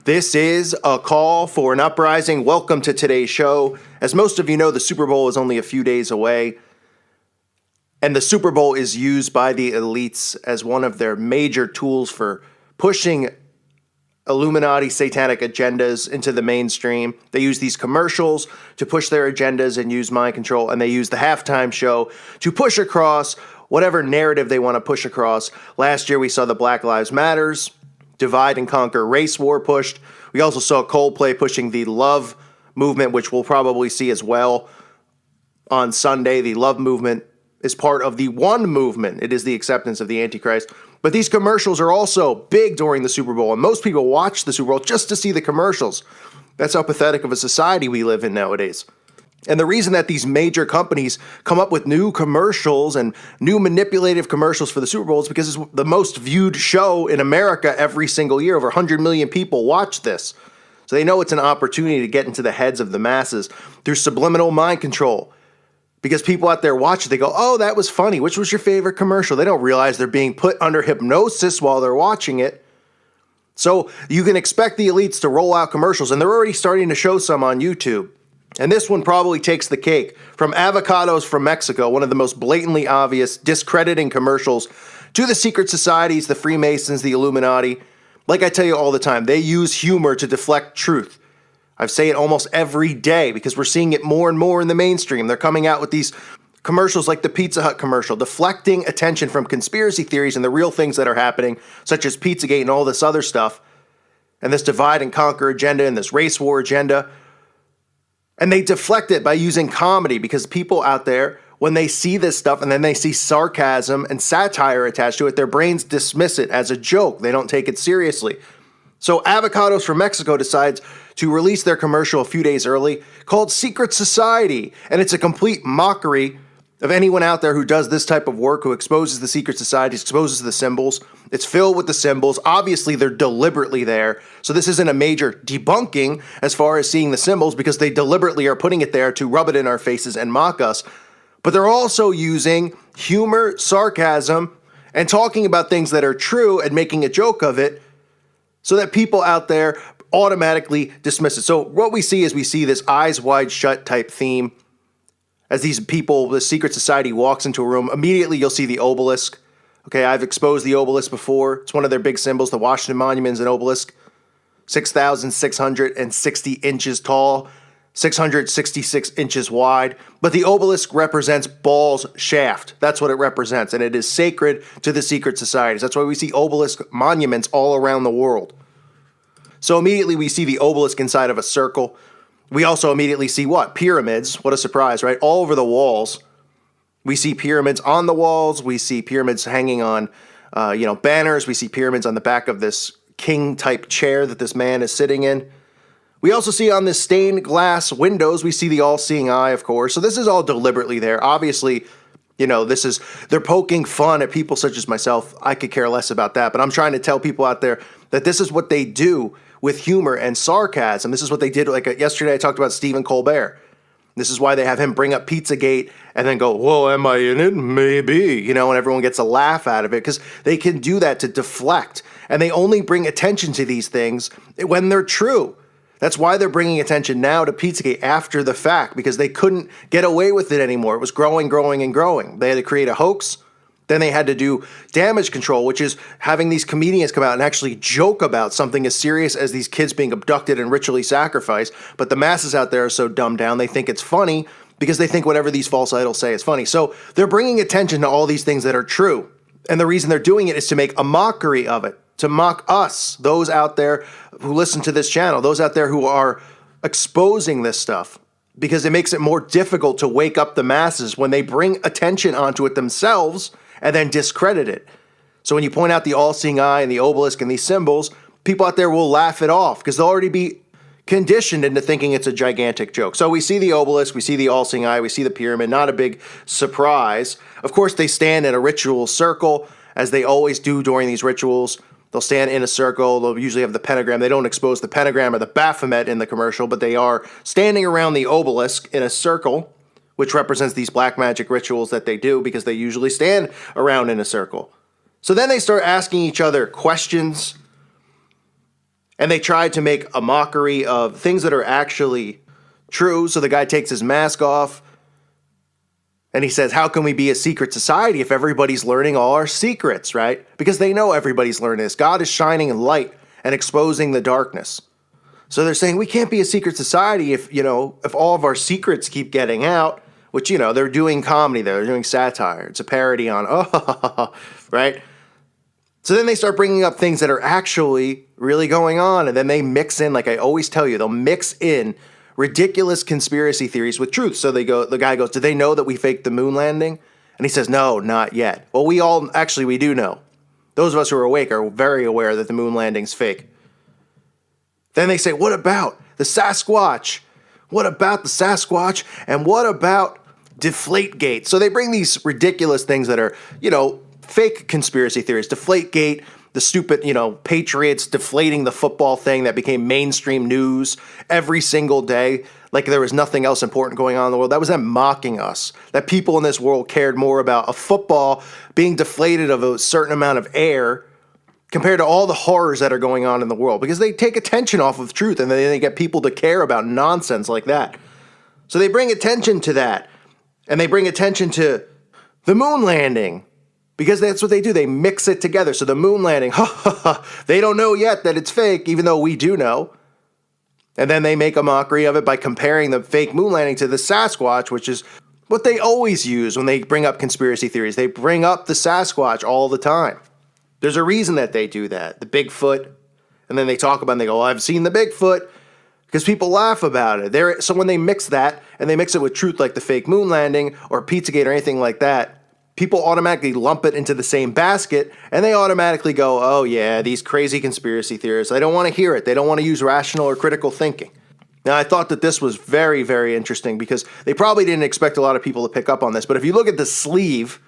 This is a call for an uprising. Welcome to today's show. As most of you know, the Super Bowl is only a few days away. And the Super Bowl is used by the elites as one of their major tools for pushing Illuminati satanic agendas into the mainstream. They use these commercials to push their agendas and use mind control, and they use the halftime show to push across whatever narrative they want to push across. Last year we saw the Black Lives Matters, divide and conquer race war pushed. We also saw Coldplay pushing the love movement, which we'll probably see as well on Sunday. The love movement is part of the one movement. It is the acceptance of the Antichrist. But these commercials are also big during the Super Bowl, and most people watch the Super Bowl just to see the commercials. That's how pathetic of a society we live in nowadays. And the reason that these major companies come up with new commercials and new manipulative commercials for the Super Bowl is because it's the most viewed show in America every single year. Over 100 million people watch this. So they know it's an opportunity to get into the heads of the masses through subliminal mind control. Because people out there watch it, they go, oh, that was funny. Which was your favorite commercial? They don't realize they're being put under hypnosis while they're watching it. So you can expect the elites to roll out commercials, and they're already starting to show some on YouTube. And this one probably takes the cake. From Avocados from Mexico, one of the most blatantly obvious, discrediting commercials, to the secret societies, the Freemasons, the Illuminati. Like I tell you all the time, they use humor to deflect truth. I say it almost every day because we're seeing it more and more in the mainstream. They're coming out with these commercials like the Pizza Hut commercial, deflecting attention from conspiracy theories and the real things that are happening, such as Pizzagate and all this other stuff, and this divide and conquer agenda and this race war agenda. And they deflect it by using comedy, because people out there, when they see this stuff and then they see sarcasm and satire attached to it, their brains dismiss it as a joke. They don't take it seriously. So Avocados from Mexico decides to release their commercial a few days early called Secret Society. And it's a complete mockery of anyone out there who does this type of work, who exposes the secret societies, exposes the symbols. It's filled with the symbols. Obviously, they're deliberately there. So this isn't a major debunking as far as seeing the symbols, because they deliberately are putting it there to rub it in our faces and mock us. But they're also using humor, sarcasm, and talking about things that are true and making a joke of it so that people out there automatically dismiss it. So what we see is we see this eyes wide shut type theme. As these people, the secret society walks into a room, immediately you'll see the obelisk. Okay, I've exposed the obelisk before. It's one of their big symbols. The Washington Monument is an obelisk. 6,660 inches tall, 666 inches wide. But the obelisk represents Baal's shaft. That's what it represents. And it is sacred to the secret societies. That's why we see obelisk monuments all around the world. So immediately we see the obelisk inside of a circle. We also immediately see what? Pyramids. What a surprise, right? All over the walls. We see pyramids on the walls. We see pyramids hanging on, banners. We see pyramids on the back of this king-type chair that this man is sitting in. We also see on the stained glass windows, we see the all-seeing eye, of course. So this is all deliberately there. Obviously, they're poking fun at people such as myself. I could care less about that. But I'm trying to tell people out there that this is what they do with humor and sarcasm. This is what they did. Like yesterday, I talked about Stephen Colbert. This is why they have him bring up Pizzagate and then go, well, am I in it? Maybe, and everyone gets a laugh out of it, because they can do that to deflect. And they only bring attention to these things when they're true. That's why they're bringing attention now to Pizzagate after the fact, because they couldn't get away with it anymore. It was growing, growing, and growing. They had to create a hoax. Then they had to do damage control, which is having these comedians come out and actually joke about something as serious as these kids being abducted and ritually sacrificed. But the masses out there are so dumbed down, they think it's funny because they think whatever these false idols say is funny. So they're bringing attention to all these things that are true. And the reason they're doing it is to make a mockery of it, to mock us, those out there who listen to this channel, those out there who are exposing this stuff, because it makes it more difficult to wake up the masses when they bring attention onto it themselves and then discredit it. So when you point out the all-seeing eye and the obelisk and these symbols, people out there will laugh it off because they'll already be conditioned into thinking it's a gigantic joke. So we see the obelisk, we see the all-seeing eye, we see the pyramid, not a big surprise. Of course, they stand in a ritual circle, as they always do during these rituals. They'll stand in a circle. They'll usually have the pentagram. They don't expose the pentagram or the Baphomet in the commercial, but they are standing around the obelisk in a circle, which represents these black magic rituals that they do, because they usually stand around in a circle. So then they start asking each other questions And they tried to make a mockery of things that are actually true. So the guy takes his mask off and he says, how can we be a secret society if everybody's learning all our secrets, right? Because they know everybody's learning this. God is shining light and exposing the darkness. So they're saying we can't be a secret society if all of our secrets keep getting out, which, they're doing comedy there. They're doing satire. It's a parody on, right? So then they start bringing up things that are actually really going on. And then they mix in, like I always tell you, they'll mix in ridiculous conspiracy theories with truth. So the guy goes, do they know that we faked the moon landing? And he says, no, not yet. Well, we do know. Those of us who are awake are very aware that the moon landing's fake. Then they say, what about the Sasquatch? What about the Sasquatch? And what about Deflategate? So they bring these ridiculous things that are, fake conspiracy theories. Deflategate, the stupid, Patriots deflating the football thing that became mainstream news every single day, like there was nothing else important going on in the world. That was them mocking us, that people in this world cared more about a football being deflated of a certain amount of air compared to all the horrors that are going on in the world, because they take attention off of truth and then they get people to care about nonsense like that. So they bring attention to that, and they bring attention to the moon landing, because that's what they do. They mix it together. So the moon landing, they don't know yet that it's fake, even though we do know. And then they make a mockery of it by comparing the fake moon landing to the Sasquatch, which is what they always use when they bring up conspiracy theories. They bring up the Sasquatch all the time. There's a reason that they do that. The Bigfoot. And then they talk about it and they go, I've seen the Bigfoot, because people laugh about it. So when they mix that and they mix it with truth like the fake moon landing or Pizzagate or anything like that, people automatically lump it into the same basket and they automatically go, oh yeah, these crazy conspiracy theorists. I don't want to hear it. They don't want to use rational or critical thinking. Now, I thought that this was very, very interesting because they probably didn't expect a lot of people to pick up on this. But if you look at the sleeve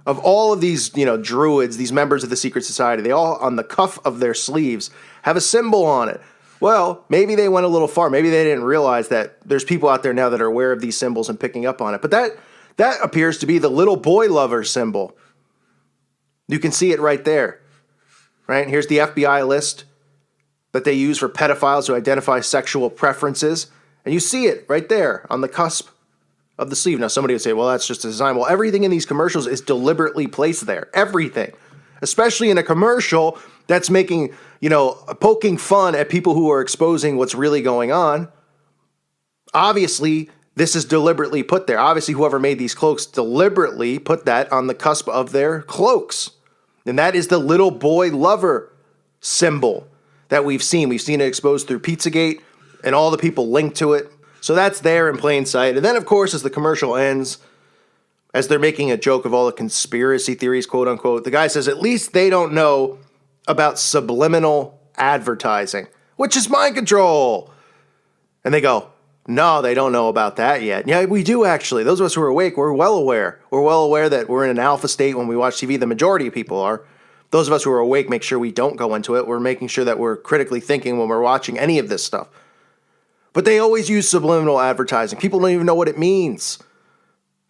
of all of these, druids, these members of the secret society, they all, on the cuff of their sleeves, have a symbol on it. Well, maybe they went a little far. Maybe they didn't realize that there's people out there now that are aware of these symbols and picking up on it. But that appears to be the little boy lover symbol. You can see it right there. Right? Here's the FBI list that they use for pedophiles to identify sexual preferences. And you see it right there on the cusp of the sleeve. Now, somebody would say, well, that's just a design. Well, everything in these commercials is deliberately placed there. Everything. Especially in a commercial that's making, poking fun at people who are exposing what's really going on. Obviously, this is deliberately put there. Obviously, whoever made these cloaks deliberately put that on the cusp of their cloaks. And that is the little boy lover symbol that we've seen. We've seen it exposed through Pizzagate and all the people linked to it. So that's there in plain sight. And then, of course, as the commercial ends, as they're making a joke of all the conspiracy theories, quote unquote, the guy says, at least they don't know about subliminal advertising, which is mind control. And they go, no, they don't know about that yet. Yeah, we do actually. Those of us who are awake, we're well aware. We're well aware that we're in an alpha state when we watch TV. The majority of people are. Those of us who are awake make sure we don't go into it. We're making sure that we're critically thinking when we're watching any of this stuff. But they always use subliminal advertising. People don't even know what it means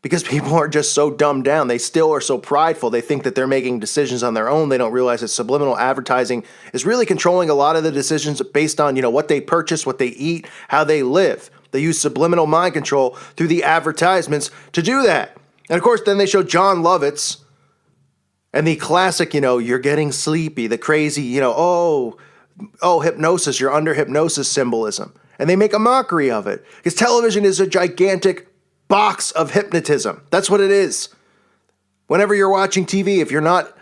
because people are just so dumbed down. They still are so prideful. They think that they're making decisions on their own. They don't realize that subliminal advertising is really controlling a lot of the decisions based on, what they purchase, what they eat, how they live. They use subliminal mind control through the advertisements to do that. And of course, then they show John Lovitz and the classic, you're getting sleepy, the crazy, hypnosis, you're under hypnosis symbolism. And they make a mockery of it because television is a gigantic box of hypnotism. That's what it is. Whenever you're watching TV, if you're not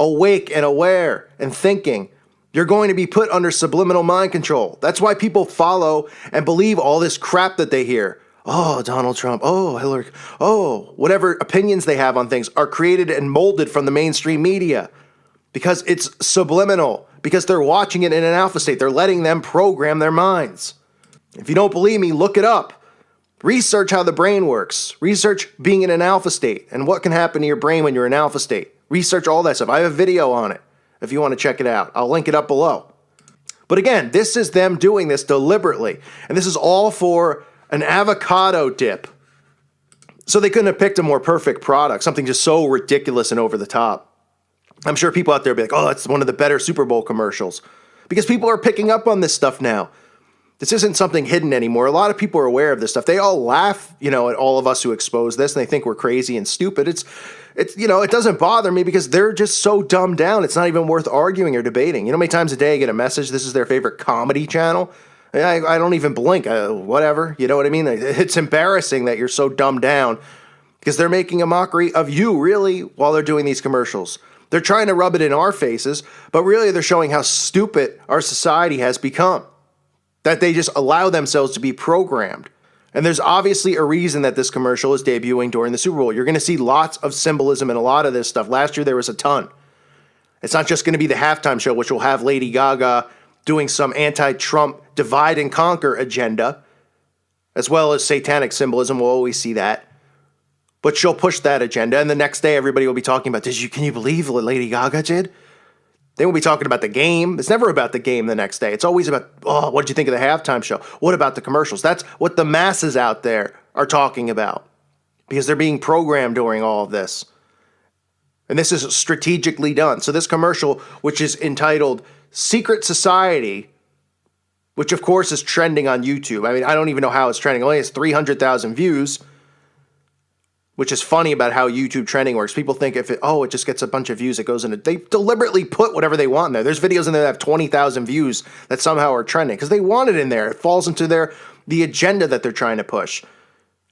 awake and aware and thinking, you're going to be put under subliminal mind control. That's why people follow and believe all this crap that they hear. Oh, Donald Trump. Oh, Hillary. Oh, whatever opinions they have on things are created and molded from the mainstream media because it's subliminal, because they're watching it in an alpha state. They're letting them program their minds. If you don't believe me, look it up. Research how the brain works. Research being in an alpha state and what can happen to your brain when you're in alpha state. Research all that stuff. I have a video on it if you want to check it out. I'll link it up below. But again, this is them doing this deliberately. And this is all for an avocado dip. So they couldn't have picked a more perfect product, something just so ridiculous and over the top. I'm sure people out there will be like, oh, that's one of the better Super Bowl commercials. because people are picking up on this stuff now. This isn't something hidden anymore. A lot of people are aware of this stuff. They all laugh, at all of us who expose this, and they think we're crazy and stupid. It's it doesn't bother me because they're just so dumbed down. It's not even worth arguing or debating. You know how many times a day I get a message, this is their favorite comedy channel? I don't even blink. Whatever. You know what I mean? It's embarrassing that you're so dumbed down because they're making a mockery of you, really, while they're doing these commercials. They're trying to rub it in our faces, but really they're showing how stupid our society has become. That they just allow themselves to be programmed. And there's obviously a reason that this commercial is debuting during the Super Bowl. You're going to see lots of symbolism in a lot of this stuff. Last year there was a ton. It's not just going to be the halftime show, which will have Lady Gaga doing some anti-Trump divide and conquer agenda, as well as satanic symbolism. We'll always see that. But she'll push that agenda, and the next day everybody will be talking about, can you believe what Lady Gaga did? They will be talking about the game. It's never about the game the next day. It's always about, what did you think of the halftime show? What about the commercials? That's what the masses out there are talking about because they're being programmed during all of this. And this is strategically done. So this commercial, which is entitled Secret Society, which of course is trending on YouTube. I mean, I don't even know how it's trending. It only has 300,000 views. Which is funny about how YouTube trending works. People think if it just gets a bunch of views, it goes into... They deliberately put whatever they want in there. There's videos in there that have 20,000 views that somehow are trending because they want it in there. It falls into the agenda that they're trying to push.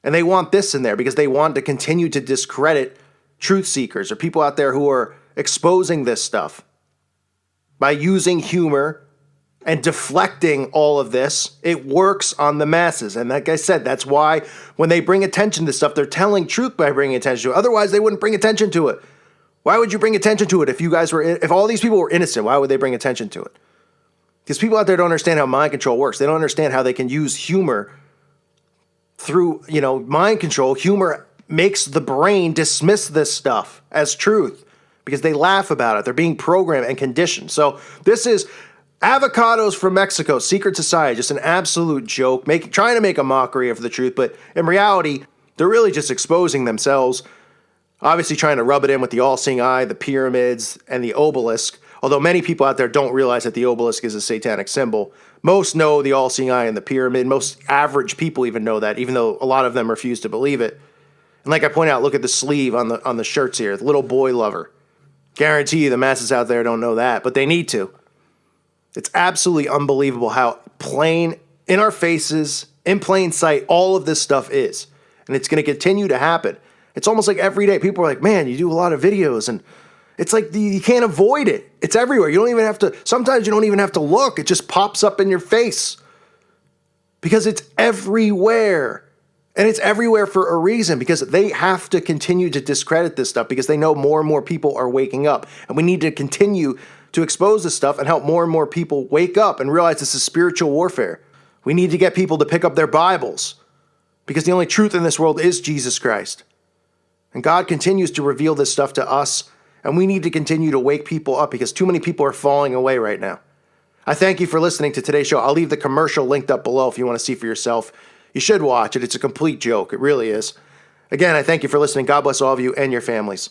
And they want this in there because they want to continue to discredit truth seekers or people out there who are exposing this stuff by using humor and deflecting all of this. It works on the masses. And like I said, that's why when they bring attention to stuff, they're telling truth by bringing attention to it. Otherwise, they wouldn't bring attention to it. Why would you bring attention to it if all these people were innocent? Why would they bring attention to it? Because people out there don't understand how mind control works. They don't understand how they can use humor through, mind control. Humor makes the brain dismiss this stuff as truth because they laugh about it. They're being programmed and conditioned. So this is Avocados from Mexico, Secret Society, just an absolute joke, trying to make a mockery of the truth, but in reality, they're really just exposing themselves, obviously trying to rub it in with the all-seeing eye, the pyramids, and the obelisk, although many people out there don't realize that the obelisk is a satanic symbol. Most know the all-seeing eye and the pyramid. Most average people even know that, even though a lot of them refuse to believe it. And like I point out, look at the sleeve on the shirts here, the little boy lover. Guarantee you the masses out there don't know that, but they need to. It's absolutely unbelievable how plain, in our faces, in plain sight, all of this stuff is. And it's going to continue to happen. It's almost like every day people are like, man, you do a lot of videos. And it's like you can't avoid it. It's everywhere. Sometimes you don't even have to look. It just pops up in your face. Because it's everywhere. And it's everywhere for a reason. Because they have to continue to discredit this stuff. Because they know more and more people are waking up. And we need to continue to expose this stuff and help more and more people wake up and realize this is spiritual warfare. We need to get people to pick up their Bibles because the only truth in this world is Jesus Christ. And God continues to reveal this stuff to us, and we need to continue to wake people up because too many people are falling away right now. I thank you for listening to today's show. I'll leave the commercial linked up below if you want to see for yourself. You should watch it. It's a complete joke. It really is. Again, I thank you for listening. God bless all of you and your families.